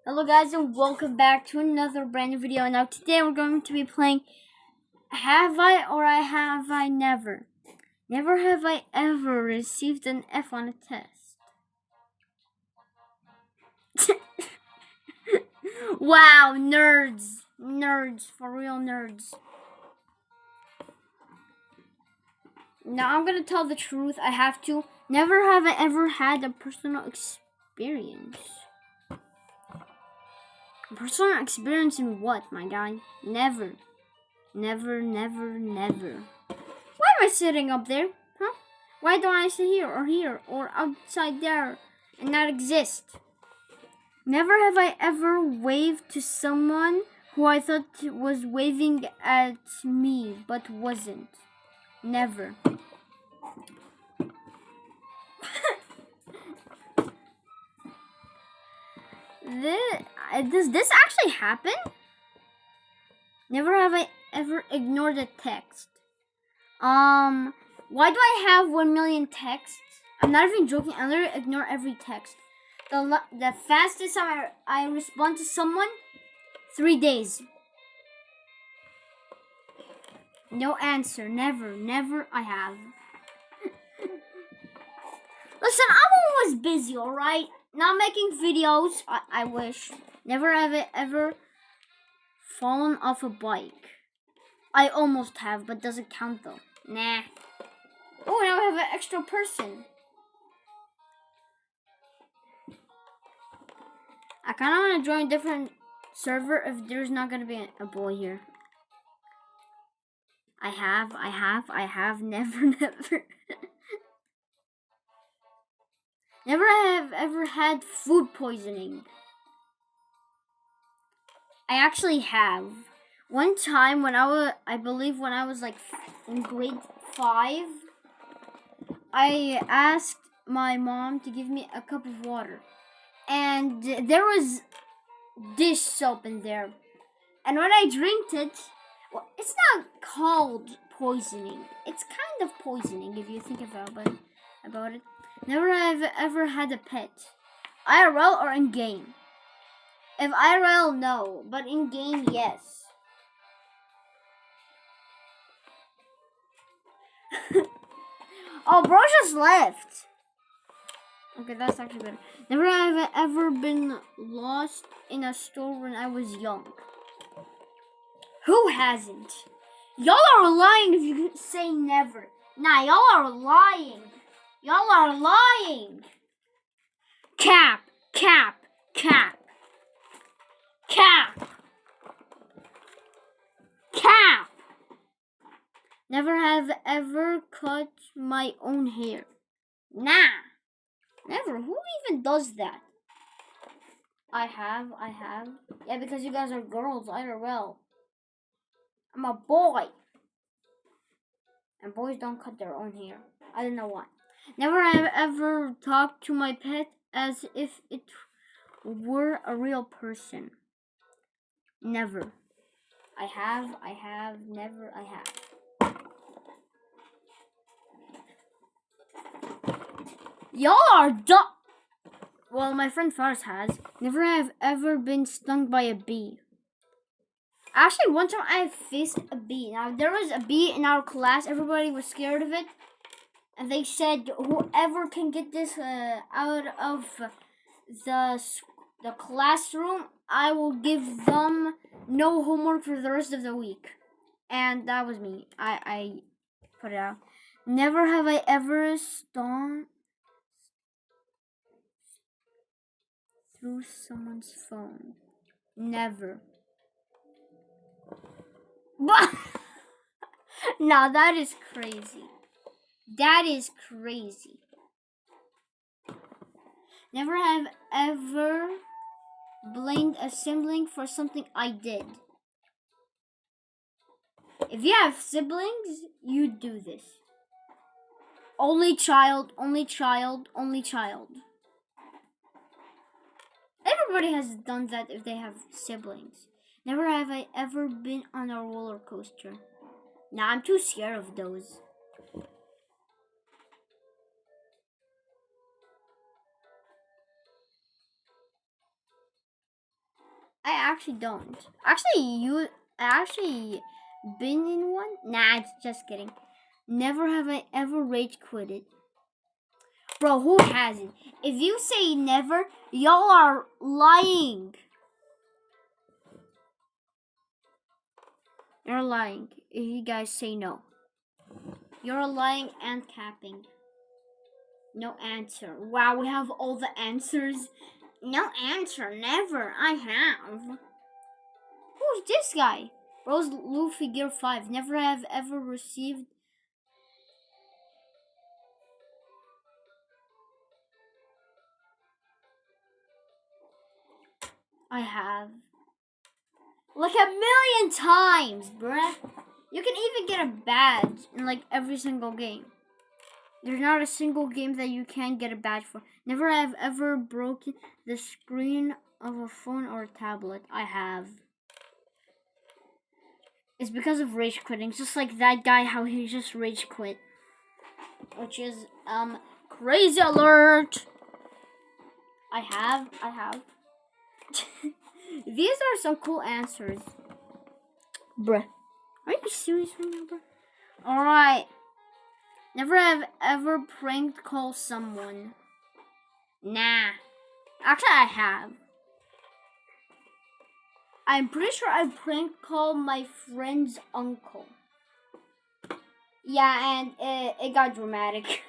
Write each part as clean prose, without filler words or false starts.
Hello guys and welcome back to another brand new video. Now today we're going to be playing Have I or Have I Never. Never have I ever received an F on a test. Wow, nerds. Nerds, for real nerds. Now I'm gonna tell the truth, I have to. Never have I ever had a personal experience. Personal experience in what, my guy? Never. Never, never, never. Why am I sitting up there? Huh? Why don't I sit here or outside there and not exist? Never have I ever waved to someone who I thought was waving at me but wasn't. Never. Does this actually happen? Never have I ever ignored a text. Why do I have 1 million texts? I'm not even joking. I literally ignore every text. The fastest time I respond to someone, 3 days. No answer. Never I have. Listen, I'm always busy, alright? Not making videos. I wish. Never have I ever fallen off a bike. I almost have, but doesn't count though. Nah. Oh, now I have an extra person. I kind of want to join a different server if there's not going to be a boy here. I have, never. Never have ever had food poisoning. I actually have. One time when I believe when I was like in grade 5, I asked my mom to give me a cup of water. And there was dish soap in there. And when I drank it, well, it's not called poisoning. It's kind of poisoning if you think about it. Never have ever had a pet. IRL or in game? If IRL, no. But in game, yes. Oh, bro just left. Okay, that's actually better. Never have I ever been lost in a store when I was young. Who hasn't? Y'all are lying if you say never. Nah, y'all are lying. Y'all are lying. Cap. Never have ever cut my own hair. Nah. Never. Who even does that? I have. Yeah, because you guys are girls, IRL. I'm a boy. And boys don't cut their own hair. I don't know why. Never have ever talked to my pet as if it were a real person. Never. I have, never, I have. Y'all are dumb. Well, my friend Faris has. Never have ever been stung by a bee. Actually, one time I faced a bee. Now, there was a bee in our class. Everybody was scared of it. And they said, whoever can get this out of the classroom, I will give them no homework for the rest of the week. And that was me. I put it out. Never have I ever stung through someone's phone. Never. No, that is crazy. That is crazy. Never have ever blamed a sibling for something I did. If you have siblings, you do this. Only child. Everybody has done that if they have siblings. Never have I ever been on a roller coaster. Nah, I'm too scared of those. I actually don't. I actually been in one? Nah, just kidding. Never have I ever rage quitted. Bro, who hasn't? If you say never, y'all are lying. You're lying if you guys say no. You're lying and capping. No answer. Wow, we have all the answers. No answer, never. I have. Who's this guy? Rose Luffy Gear 5. Never have ever received. I have. Like a million times, bruh. You can even get a badge in like every single game. There's not a single game that you can't get a badge for. Never have ever broken the screen of a phone or a tablet. I have. It's because of rage quitting. Just like that guy, how he just rage quit. Which is, crazy alert! I have. These are some cool answers. Bruh. Are you serious right now, bruh? Alright. Never have ever pranked called someone. Nah. Actually, I have. I'm pretty sure I prank called my friend's uncle. Yeah, and it got dramatic.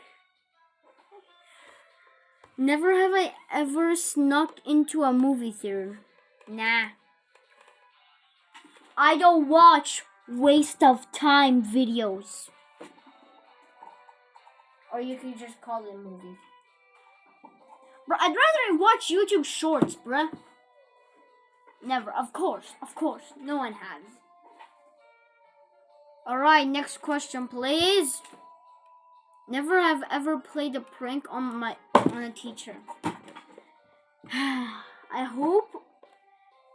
Never have I ever snuck into a movie theater. Nah. I don't watch waste of time videos. Or you can just call it a movie. Bro, I'd rather watch YouTube shorts, bruh. Never, of course. No one has. Alright, next question, please. Never have ever played a prank on a teacher. I hope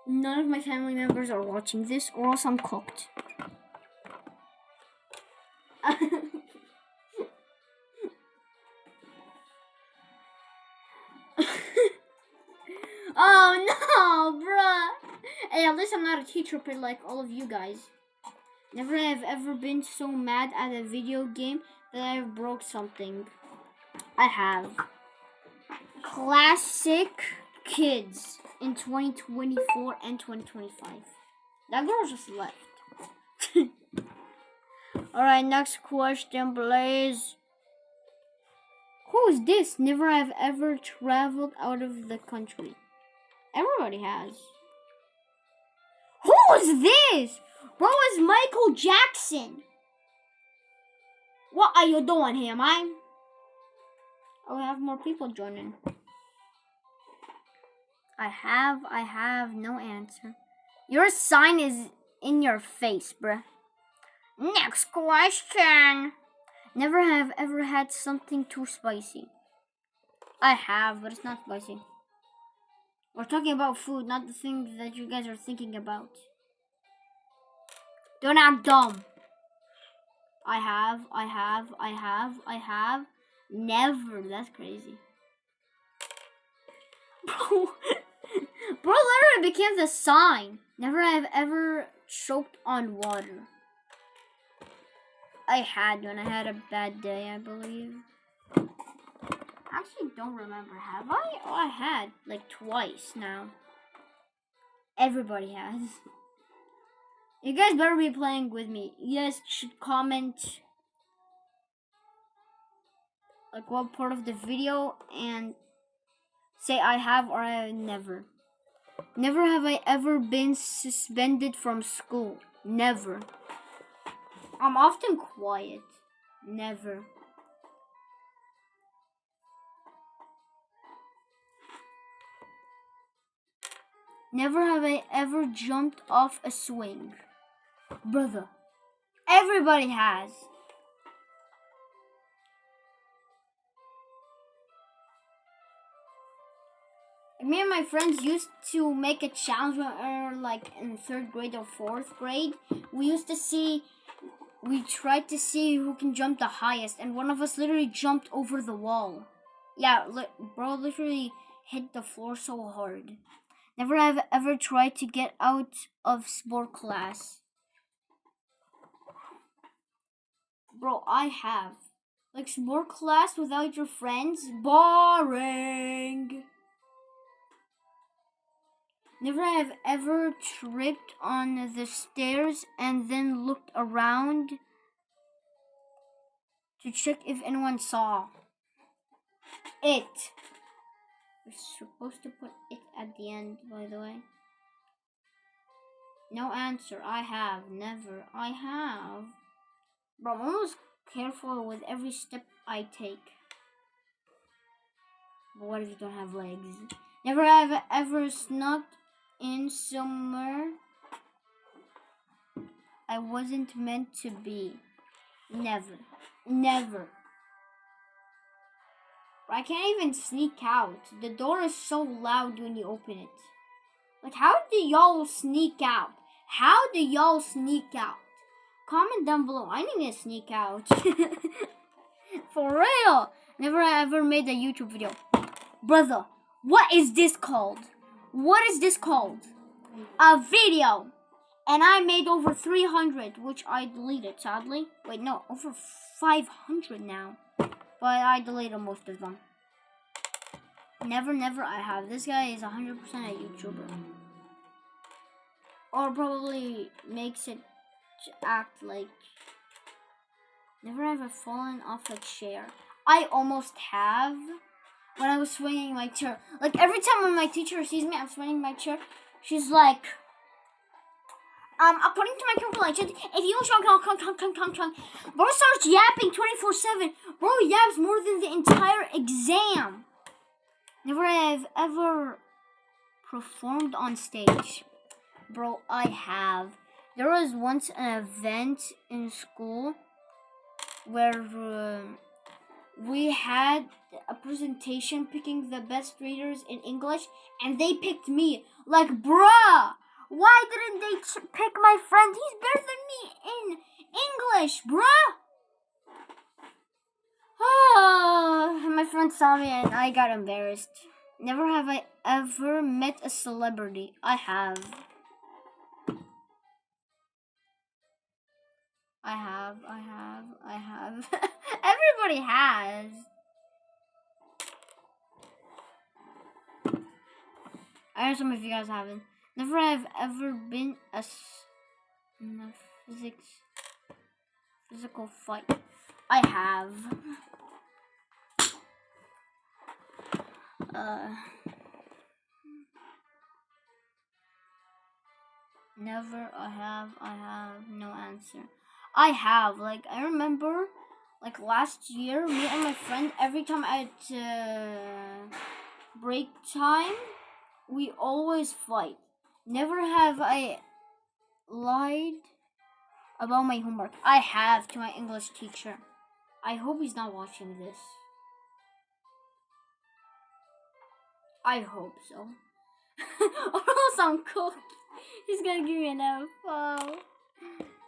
none of my family members are watching this, or else I'm cooked. Oh no, bruh. Hey, at least I'm not a teacher, but like all of you guys. Never have ever been so mad at a video game that I broke something. I have. Classic kids in 2024 and 2025. That girl just left. Alright, next question, please. Who is this? Never have ever traveled out of the country. Everybody has. Who is this? Bro, is Michael Jackson. What are you doing here, man? Oh, we have more people joining. I have no answer. Your sign is in your face, bruh. Next question. Never have ever had something too spicy. I have, but it's not spicy. We're talking about food, not the thing that you guys are thinking about. Don't act dumb. I have. Never. That's crazy. Bro literally became the sign. Never have ever choked on water. I had when I had a bad day, I believe. I actually don't remember. Have I? Oh, I had like twice now. Everybody has. You guys better be playing with me. You guys should comment like what part of the video and say I have or I never. Never have I ever been suspended from school. Never. I'm often quiet. Never. Never have I ever jumped off a swing. Brother. Everybody has. Me and my friends used to make a challenge when we were like in 3rd grade or 4th grade. We tried to see who can jump the highest, and one of us literally jumped over the wall. Yeah, bro literally hit the floor so hard. Never have ever tried to get out of sport class. Bro, I have. Like sport class without your friends? Boring. Never have ever tripped on the stairs and then looked around to check if anyone saw it. We're supposed to put it at the end, by the way. No answer. I have. Never. I have. Bro, I'm almost careful with every step I take. But what if you don't have legs? Never have ever snuck in somewhere I wasn't meant to be. Never. Never. I can't even sneak out. The door is so loud when you open it. Like, how do y'all sneak out? How do y'all sneak out? Comment down below. I need to sneak out. For real. Never ever made a YouTube video. Brother, what is this called? What is this called? A video. And I made over 300, which I deleted, sadly. Wait, no, over 500 now. But I deleted most of them. Never I have. This guy is 100% a YouTuber. Or probably makes it act like... Never ever fallen off a chair. I almost have. When I was swinging my chair. Like, every time when my teacher sees me, I'm swinging my chair, she's like... according to my calculations, if you bro starts yapping 24/7. Bro yaps more than the entire exam. Never have ever performed on stage. Bro, I have. There was once an event in school where we had a presentation picking the best readers in English, and they picked me. Like, bruh, why didn't they pick my friend? He's better than me in English, bruh. My friend saw me and I got embarrassed. Never have I ever met a celebrity. I have. Everybody has. I know some of you guys haven't. Never have ever been in a physical fight. I have. Never. I have no answer. I have. Like, I remember, like, last year, me and my friend, every time at break time, we always fight. Never have I lied about my homework. I have, to my English teacher. I hope he's not watching this. I hope so. Or else I'm cooked. He's gonna give me an F. Oh.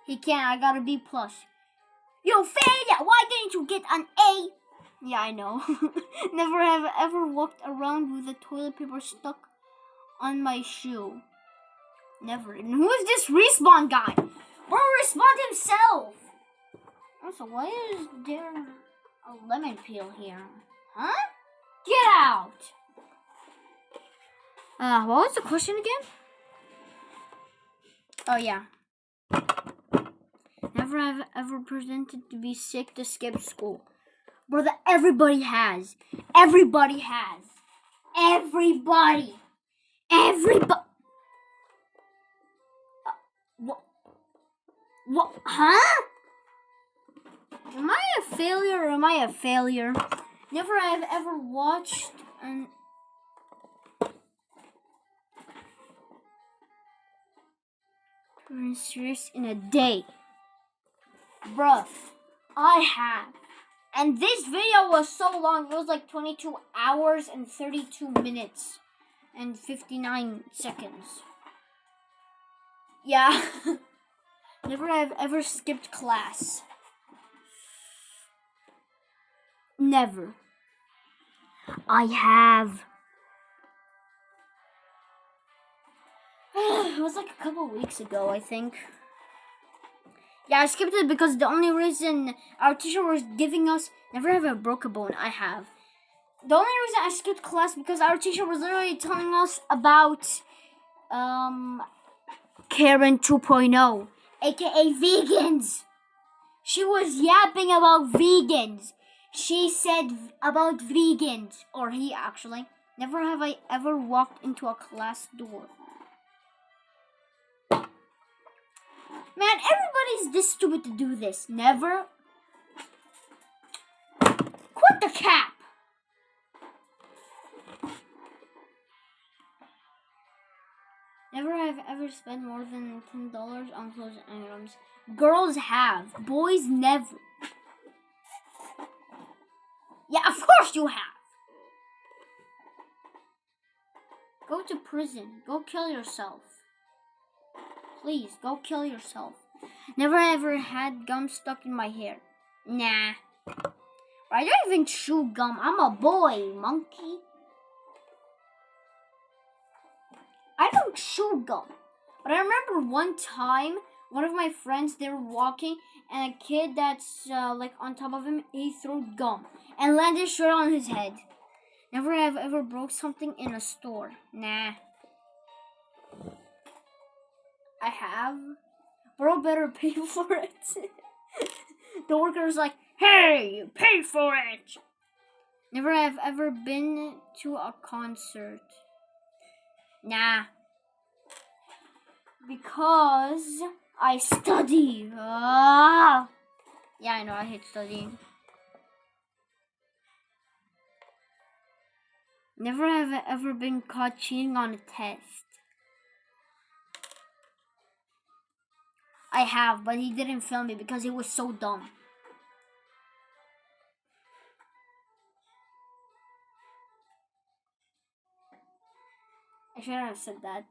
He can't. I got a B+. You failure! Why didn't you get an A? Yeah, I know. Never have ever walked around with the toilet paper stuck on my shoe. Never. And who is this Respawn guy? Bro, Respawn himself! Also, why is there a lemon peel here? Huh? Get out! What was the question again? Oh, yeah. Never have ever pretended to be sick to skip school. Brother, everybody has. Everybody has. Everybody. What? Huh? Am I a failure or am I a failure? Never have ever watched an... series in a day. Bruh, I have. And this video was so long. It was like 22 hours and 32 minutes and 59 seconds. Yeah. Never have ever skipped class. Never. I have. It was like a couple weeks ago, I think. Yeah, I skipped it because the only reason our teacher was giving us never ever broke a bone. I have. The only reason I skipped class because our teacher was literally telling us about Karen 2.0, aka vegans. She was yapping about vegans. She said about vegans, or he actually. Never have I ever walked into a class door. Man, everybody's this stupid to do this. Never. Quit the cap. Never have ever spent more than $10 on clothes and items. Girls have. Boys never. Yeah, of course you have. Go to prison. Go kill yourself. Please, go kill yourself. Never ever had gum stuck in my hair. Nah. I don't even chew gum. I'm a boy, monkey. I don't chew gum. But I remember one time, one of my friends, they were walking, and a kid that's like on top of him, he threw gum and landed straight on his head. Never have ever broke something in a store. Nah. I have. Bro better pay for it. The worker's like, hey, pay for it. Never have ever been to a concert. Nah. Because I study. Ah. Yeah, I know, I hate studying. Never have ever been caught cheating on a test. I have, but he didn't film me because he was so dumb. I shouldn't have said that.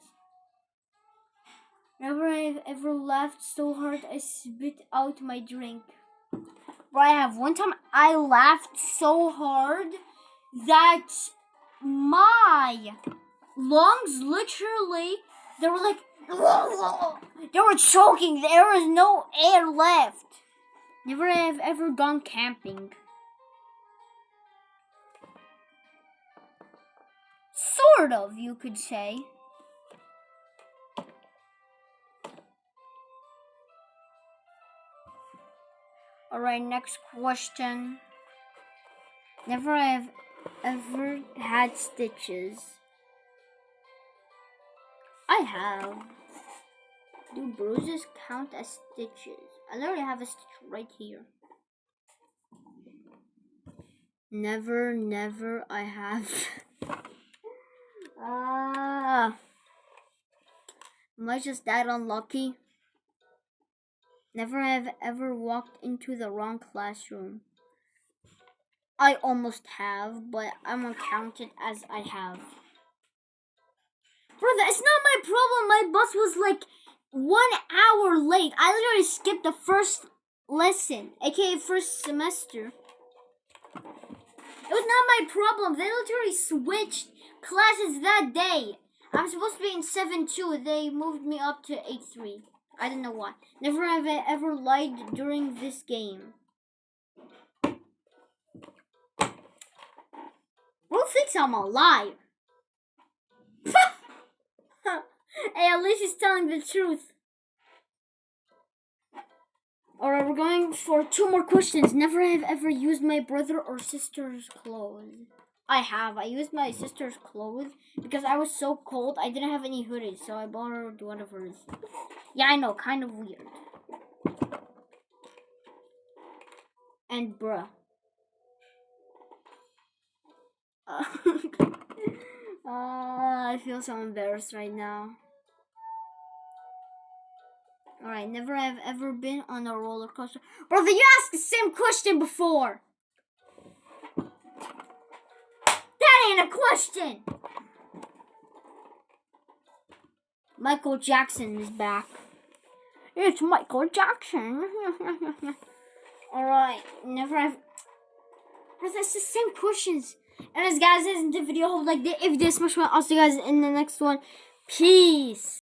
Never have ever laughed so hard I spit out my drink. But I have. One time I laughed so hard that my lungs literally, they were like, they were choking. There was no air left. Never have ever gone camping. Sort of, you could say. Alright, next question. Never have ever had stitches. I have. Do bruises count as stitches? I literally have a stitch right here. Never I have. Am I just that unlucky? Never have ever walked into the wrong classroom. I almost have, but I'm gonna count it as I have. Brother, it's not my problem. My bus was like 1 hour late. I literally skipped the first lesson, aka first semester. It was not my problem. They literally switched classes that day. I'm supposed to be in 7-2. They moved me up to 8-3. I don't know why. Never have I ever lied during this game. Who thinks I'm a liar? Hey, at least he's telling the truth. Alright, we're going for 2 more questions. Never have ever used my brother or sister's clothes. I have. I used my sister's clothes because I was so cold. I didn't have any hoodies, so I borrowed one of hers. Yeah, I know, kind of weird. And bruh. I feel so embarrassed right now. Alright, never have ever been on a roller coaster. Brother, you asked the same question before. That ain't a question. Michael Jackson is back. It's Michael Jackson. Alright, never have. Brother, that's the same questions. And as guys, this is the video. Hope like if this much, I'll see you guys in the next one. Peace.